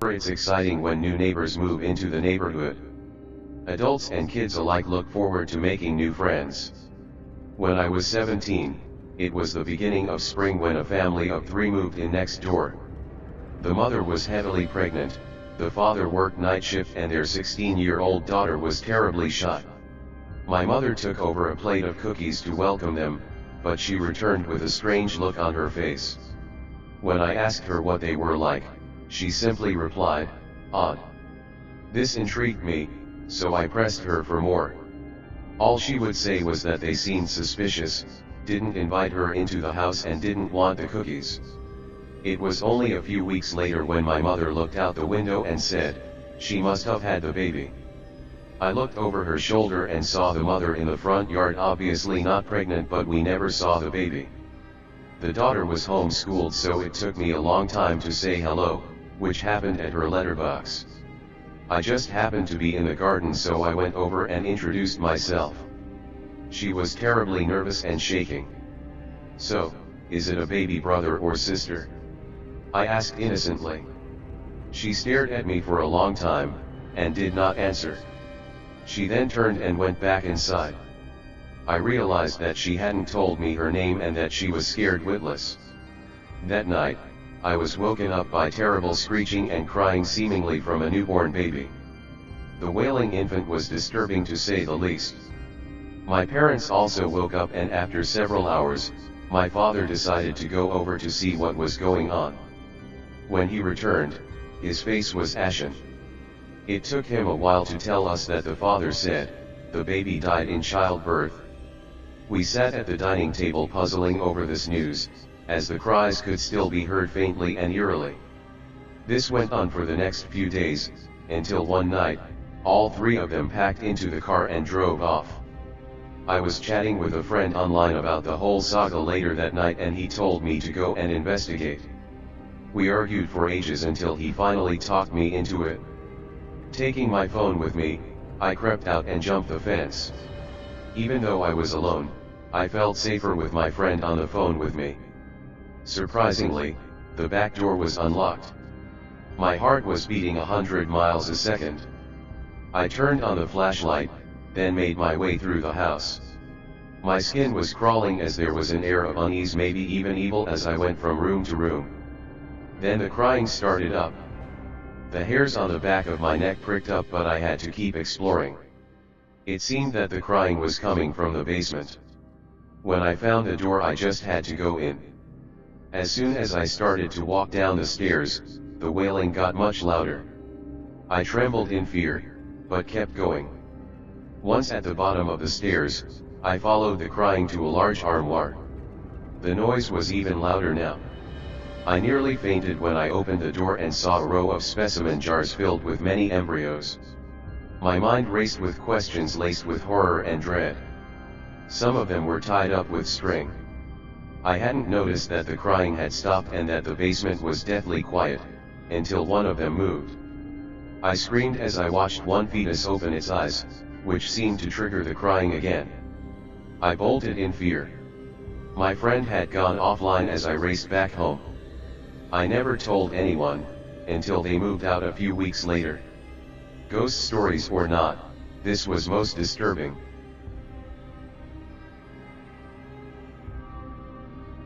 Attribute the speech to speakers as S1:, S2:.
S1: Remember, it's exciting when new neighbors move into the neighborhood. Adults and kids alike look forward to making new friends. When I was 17, it was the beginning of spring when a family of 3 moved in next door. The mother was heavily pregnant, the father worked night shift, and their 16-year-old daughter was terribly shy. My mother took over a plate of cookies to welcome them, but she returned with a strange look on her face. When I asked her what they were like, she simply replied, "Odd." This intrigued me, so I pressed her for more. All she would say was that they seemed suspicious, didn't invite her into the house, and didn't want the cookies. It was only a few weeks later when my mother looked out the window and said, "She must have had the baby." I looked over her shoulder and saw the mother in the front yard, obviously not pregnant, but we never saw the baby. The daughter was homeschooled, so it took me a long time to say hello, which happened at her letterbox. I just happened to be in the garden, so I went over and introduced myself. She was terribly nervous and shaking. "So, is it a baby brother or sister?" I asked innocently. She stared at me for a long time, and did not answer. She then turned and went back inside. I realized that she hadn't told me her name and that she was scared witless. That night, I was woken up by terrible screeching and crying, seemingly from a newborn baby. The wailing infant was disturbing, to say the least. My parents also woke up, and after several hours, my father decided to go over to see what was going on. When he returned, his face was ashen. It took him a while to tell us that the father said, the baby died in childbirth. We sat at the dining table puzzling over this news, as the cries could still be heard faintly and eerily. This went on for the next few days, until one night, all 3 of them packed into the car and drove off. I was chatting with a friend online about the whole saga later that night, and he told me to go and investigate. We argued for ages until he finally talked me into it. Taking my phone with me, I crept out and jumped the fence. Even though I was alone, I felt safer with my friend on the phone with me. Surprisingly, the back door was unlocked. My heart was beating 100 miles a second. I turned on the flashlight, then made my way through the house. My skin was crawling as there was an air of unease, maybe even evil, as I went from room to room. Then the crying started up. The hairs on the back of my neck pricked up, but I had to keep exploring. It seemed that the crying was coming from the basement. When I found the door, I just had to go in. As soon as I started to walk down the stairs, the wailing got much louder. I trembled in fear, but kept going. Once at the bottom of the stairs, I followed the crying to a large armoire. The noise was even louder now. I nearly fainted when I opened the door and saw a row of specimen jars filled with many embryos. My mind raced with questions laced with horror and dread. Some of them were tied up with string. I hadn't noticed that the crying had stopped and that the basement was deathly quiet, until one of them moved. I screamed as I watched one fetus open its eyes, which seemed to trigger the crying again. I bolted in fear. My friend had gone offline as I raced back home. I never told anyone, until they moved out a few weeks later. Ghost stories or not, this was most disturbing.